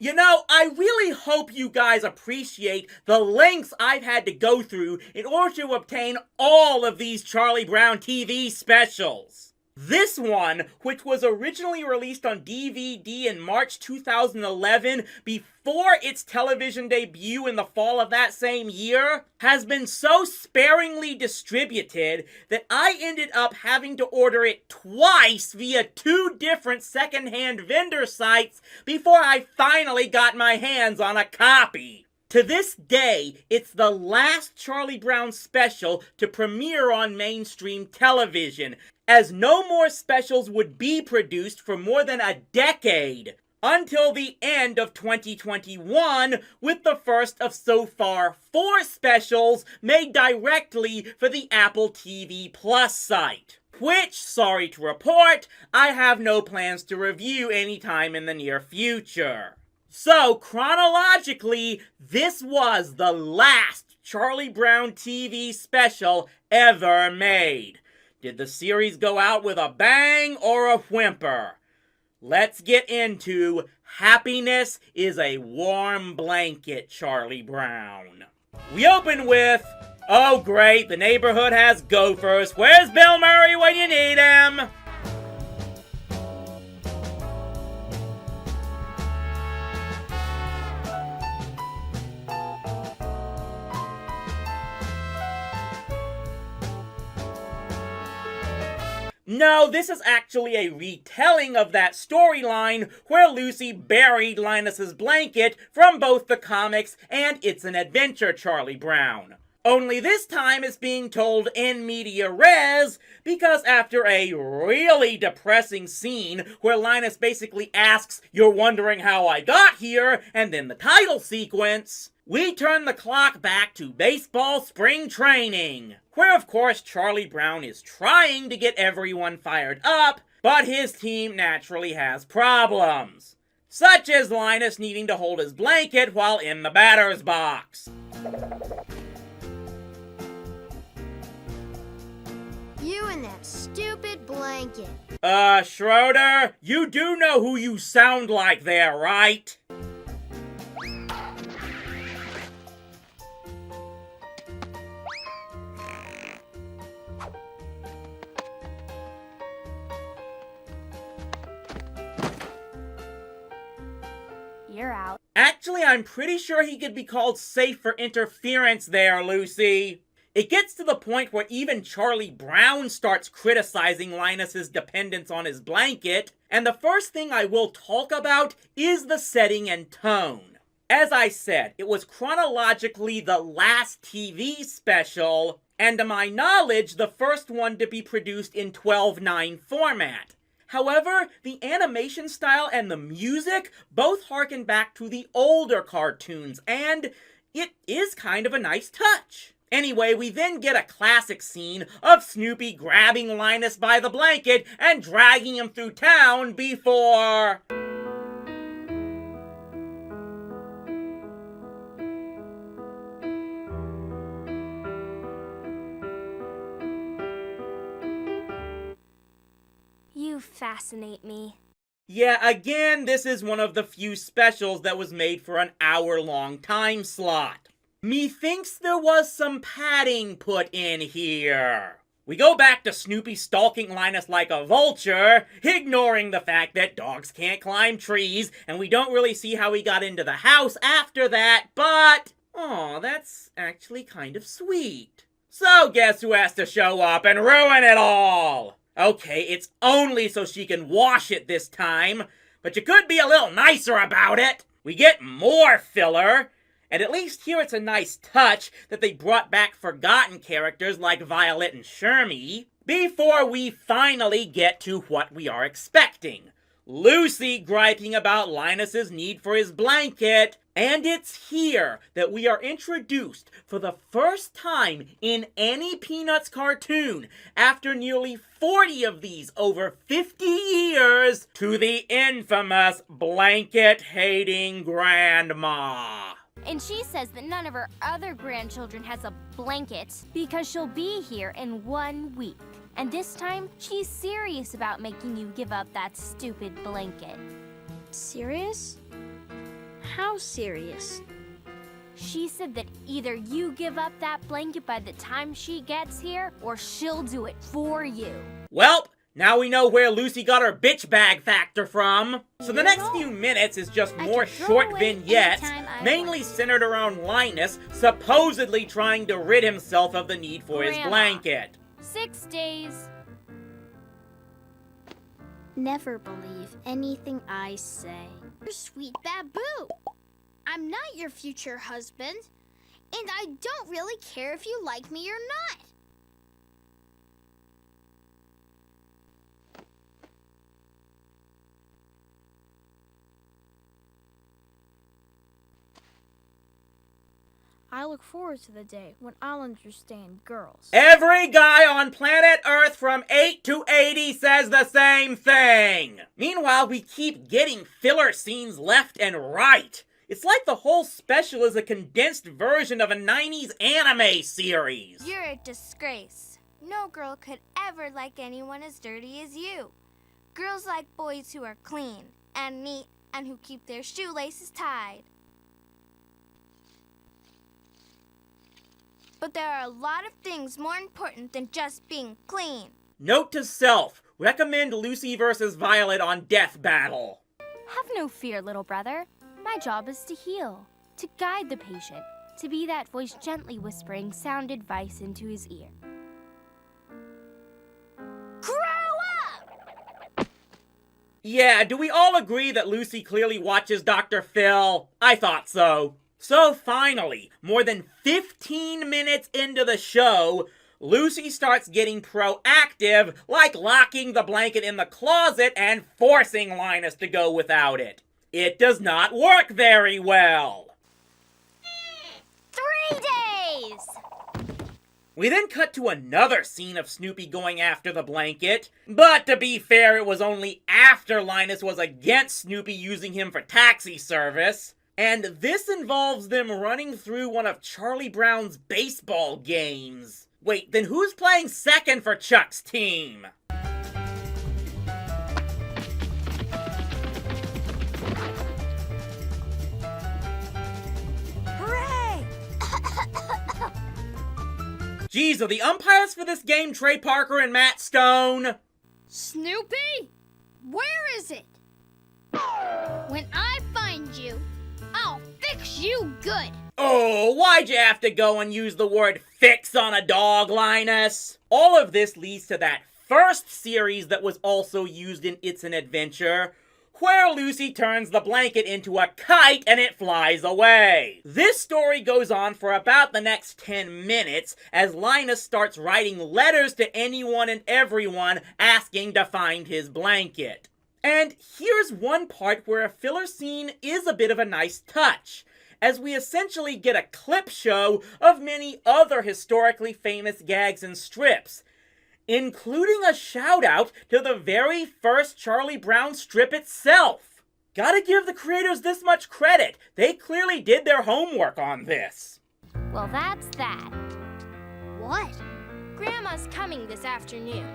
You know, I really hope you guys appreciate the lengths I've had to go through in order to obtain all of these Charlie Brown TV specials. This one, which was originally released on DVD in March 2011 before its television debut in the fall of that same year, has been so sparingly distributed that I ended up having to order it twice via 2 different secondhand vendor sites before I finally got my hands on a copy. To this day, it's the last Charlie Brown special to premiere on mainstream television, as no more specials would be produced for more than a decade, until the end of 2021, with the first of so far 4 specials made directly for the Apple TV Plus site, which, sorry to report, I have no plans to review anytime in the near future. So, chronologically, this was the last Charlie Brown TV special ever made. Did the series go out with a bang or a whimper? Let's get into Happiness is a Warm Blanket, Charlie Brown. We open with, oh great, the neighborhood has gophers. Where's Bill Murray when you need him? No, this is actually a retelling of that storyline where Lucy buried Linus's blanket from both the comics and It's an Adventure Charlie Brown. Only this time it's being told in media res, because after a really depressing scene where Linus basically asks, "You're wondering how I got here," and then the title sequence, we turn the clock back to baseball spring training, where of course Charlie Brown is trying to get everyone fired up, but his team naturally has problems, such as Linus needing to hold his blanket while in the batter's box. You and that stupid blanket. Schroeder, you do know who you sound like there, right? You're out. Actually, I'm pretty sure he could be called safe for interference there, Lucy. It gets to the point where even Charlie Brown starts criticizing Linus's dependence on his blanket, and the first thing I will talk about is the setting and tone. As I said, it was chronologically the last TV special, and to my knowledge, the first one to be produced in 12:9 format. However, the animation style and the music both harken back to the older cartoons, and it is kind of a nice touch. Anyway, we then get a classic scene of Snoopy grabbing Linus by the blanket and dragging him through town before... You fascinate me. Yeah, again, this is one of the few specials that was made for an hour-long time slot. Methinks there was some padding put in here. We go back to Snoopy stalking Linus like a vulture, ignoring the fact that dogs can't climb trees, and we don't really see how he got into the house after that, but... aw, that's actually kind of sweet. So guess who has to show up and ruin it all? Okay, it's only so she can wash it this time, but you could be a little nicer about it. We get more filler. And at least here it's a nice touch that they brought back forgotten characters like Violet and Shermie, before we finally get to what we are expecting. Lucy griping about Linus's need for his blanket, and it's here that we are introduced for the first time in any Peanuts cartoon, after nearly 40 of these over 50 years, to the infamous blanket-hating grandma. And she says that none of her other grandchildren has a blanket because she'll be here in 1 week. And this time, she's serious about making you give up that stupid blanket. Serious? How serious? She said that either you give up that blanket by the time she gets here, or she'll do it for you. Welp, now we know where Lucy got her bitch bag factor from. So the next few minutes is just more short vignettes, mainly centered around Linus supposedly trying to rid himself of the need for his blanket. 6 days. Never believe anything I say. You're sweet Baboo. I'm not your future husband, and I don't really care if you like me or not. I look forward to the day when I'll understand girls. Every guy on planet Earth from 8 to 80 says the same thing. Meanwhile, we keep getting filler scenes left and right. It's like the whole special is a condensed version of a 90s anime series. You're a disgrace. No girl could ever like anyone as dirty as you. Girls like boys who are clean and neat and who keep their shoelaces tied. But there are a lot of things more important than just being clean. Note to self, recommend Lucy vs. Violet on Death Battle. Have no fear, little brother. My job is to heal, to guide the patient, to be that voice gently whispering sound advice into his ear. Grow up! Yeah, do we all agree that Lucy clearly watches Dr. Phil? I thought so. So finally, more than 15 minutes into the show, Lucy starts getting proactive, like locking the blanket in the closet and forcing Linus to go without it. It does not work very well. 3 days! We then cut to another scene of Snoopy going after the blanket. But to be fair, it was only after Linus was against Snoopy using him for taxi service. And this involves them running through one of Charlie Brown's baseball games. Wait, then who's playing second for Chuck's team? Hooray! Geez, are the umpires for this game Trey Parker and Matt Stone? Snoopy? Where is it? When I find you, I'll fix you good. Oh, why'd you have to go and use the word fix on a dog, Linus? All of this leads to that first series that was also used in It's an Adventure, where Lucy turns the blanket into a kite and it flies away. This story goes on for about the next 10 minutes as Linus starts writing letters to anyone and everyone asking to find his blanket. And here's one part where a filler scene is a bit of a nice touch, as we essentially get a clip show of many other historically famous gags and strips, including a shout out to the very first Charlie Brown strip itself. Gotta give the creators this much credit. They clearly did their homework on this. Well, that's that. What? Grandma's coming this afternoon,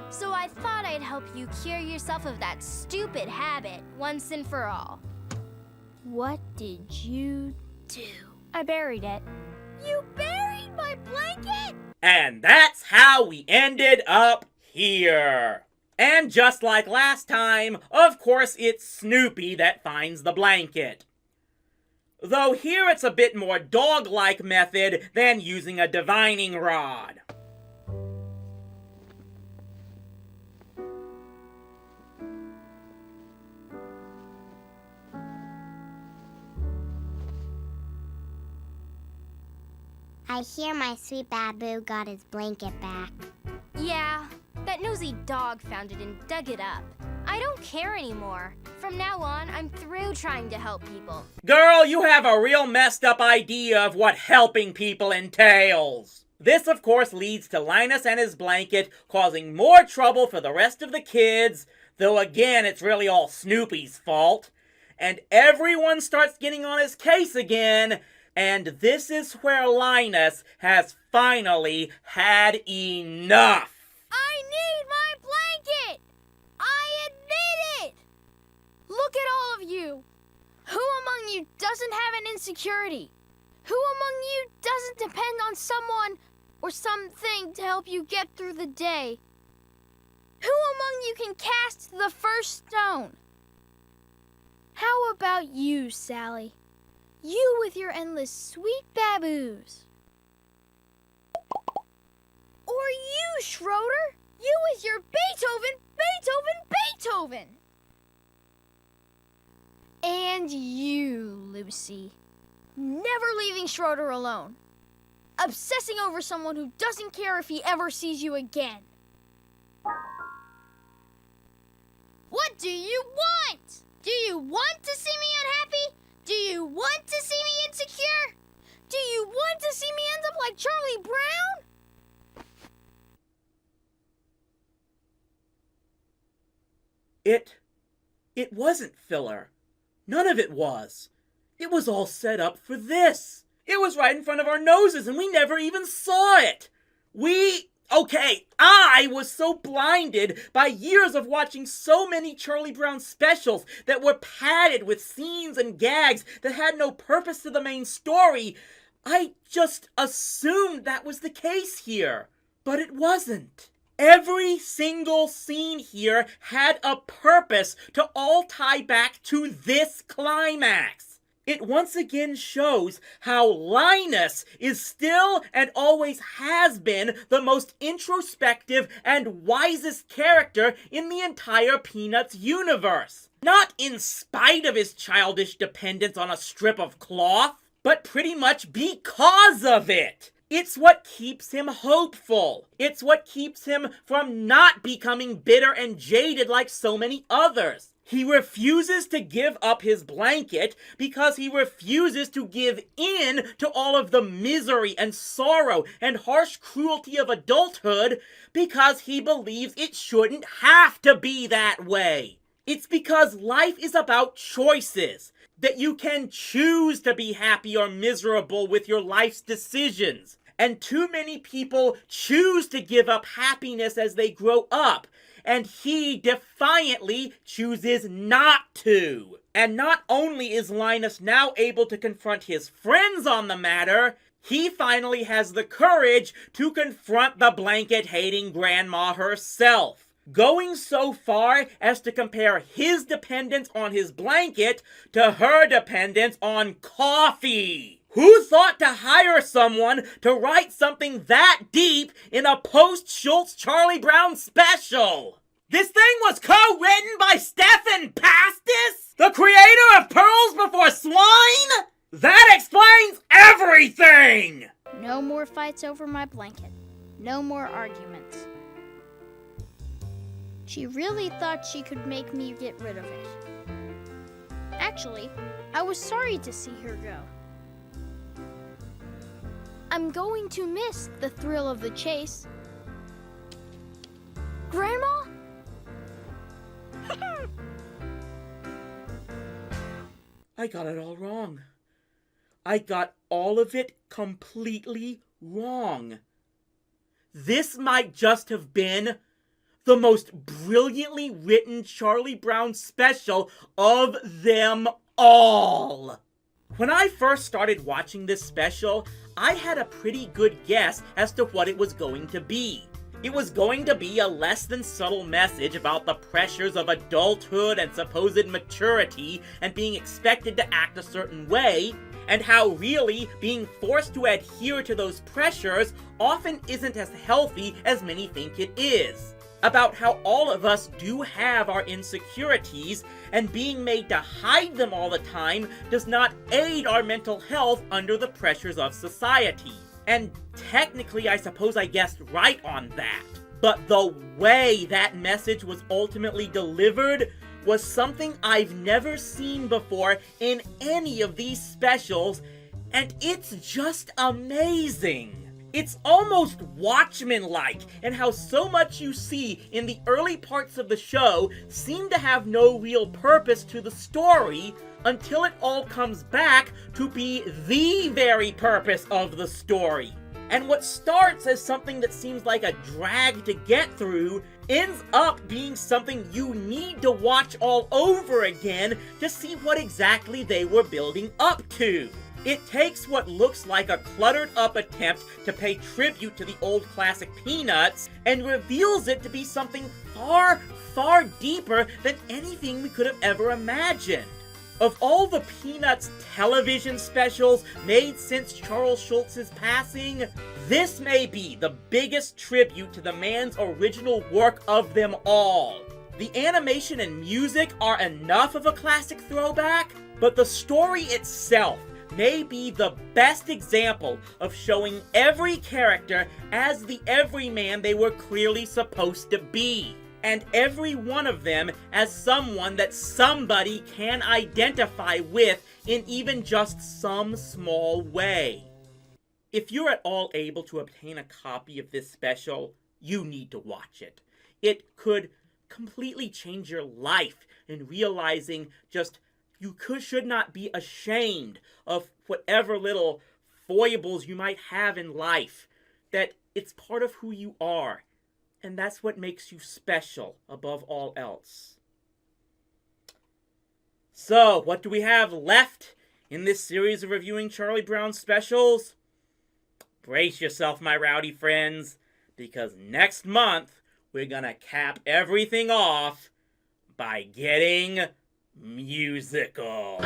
so I thought I'd help you cure yourself of that stupid habit once and for all. What did you do? I buried it. You buried my blanket? And that's how we ended up here. And just like last time, of course it's Snoopy that finds the blanket. Though here it's a bit more dog-like method than using a divining rod. I hear my sweet Baboo got his blanket back. Yeah, that nosy dog found it and dug it up. I don't care anymore. From now on, I'm through trying to help people. Girl, you have a real messed up idea of what helping people entails. This, of course, leads to Linus and his blanket causing more trouble for the rest of the kids, though again, it's really all Snoopy's fault. And everyone starts getting on his case again, and this is where Linus has finally had enough. I need my blanket! I admit it! Look at all of you! Who among among you doesn't have an insecurity? Who among you doesn't depend on someone or something to help you get through the day? Who among you can cast the first stone? How about you, Sally? You with your endless sweet baboos. Or you, Schroeder? You with your Beethoven, Beethoven, Beethoven. And you, Lucy. Never leaving Schroeder alone. Obsessing over someone who doesn't care if he ever sees you again. What do you want? Do you want to see me unhappy? Do you want to see me insecure? Do you want to see me end up like Charlie Brown? It wasn't filler. None of it was. It was all set up for this. It was right in front of our noses and we never even saw it. I was so blinded by years of watching so many Charlie Brown specials that were padded with scenes and gags that had no purpose to the main story. I just assumed that was the case here. But it wasn't. Every single scene here had a purpose to all tie back to this climax. It once again shows how Linus is still and always has been the most introspective and wisest character in the entire Peanuts universe. Not in spite of his childish dependence on a strip of cloth, but pretty much because of it. It's what keeps him hopeful. It's what keeps him from not becoming bitter and jaded like so many others. He refuses to give up his blanket because he refuses to give in to all of the misery and sorrow and harsh cruelty of adulthood because he believes it shouldn't have to be that way. It's because life is about choices, that you can choose to be happy or miserable with your life's decisions. And too many people choose to give up happiness as they grow up, and he defiantly chooses not to. And not only is Linus now able to confront his friends on the matter, he finally has the courage to confront the blanket-hating grandma herself, going so far as to compare his dependence on his blanket to her dependence on coffee. Who thought to hire someone to write something that deep in a post-Schultz Charlie Brown special? This thing was co-written by Stephen Pastis, the creator of Pearls Before Swine? That explains everything! No more fights over my blanket. No more arguments. She really thought she could make me get rid of it. Actually, I was sorry to see her go. I'm going to miss the thrill of the chase. Grandma? I got it all wrong. I got all of it completely wrong. This might just have been the most brilliantly written Charlie Brown special of them all. When I first started watching this special, I had a pretty good guess as to what it was going to be. It was going to be a less than subtle message about the pressures of adulthood and supposed maturity and being expected to act a certain way, and how really being forced to adhere to those pressures often isn't as healthy as many think it is. About how all of us do have our insecurities, and being made to hide them all the time does not aid our mental health under the pressures of society. And technically, I suppose I guessed right on that. But the way that message was ultimately delivered was something I've never seen before in any of these specials, and it's just amazing. It's almost Watchmen-like in how so much you see in the early parts of the show seem to have no real purpose to the story until it all comes back to be the very purpose of the story. And what starts as something that seems like a drag to get through ends up being something you need to watch all over again to see what exactly they were building up to. It takes what looks like a cluttered up attempt to pay tribute to the old classic Peanuts and reveals it to be something far, far deeper than anything we could have ever imagined. Of all the Peanuts television specials made since Charles Schulz's passing, this may be the biggest tribute to the man's original work of them all. The animation and music are enough of a classic throwback, but the story itself may be the best example of showing every character as the everyman they were clearly supposed to be. And every one of them as someone that somebody can identify with in even just some small way. If you're at all able to obtain a copy of this special, you need to watch it. It could completely change your life in realizing just should not be ashamed of whatever little foibles you might have in life, that it's part of who you are. And that's what makes you special above all else. So, what do we have left in this series of reviewing Charlie Brown specials? Brace yourself, my rowdy friends, because next month we're gonna cap everything off by getting musical.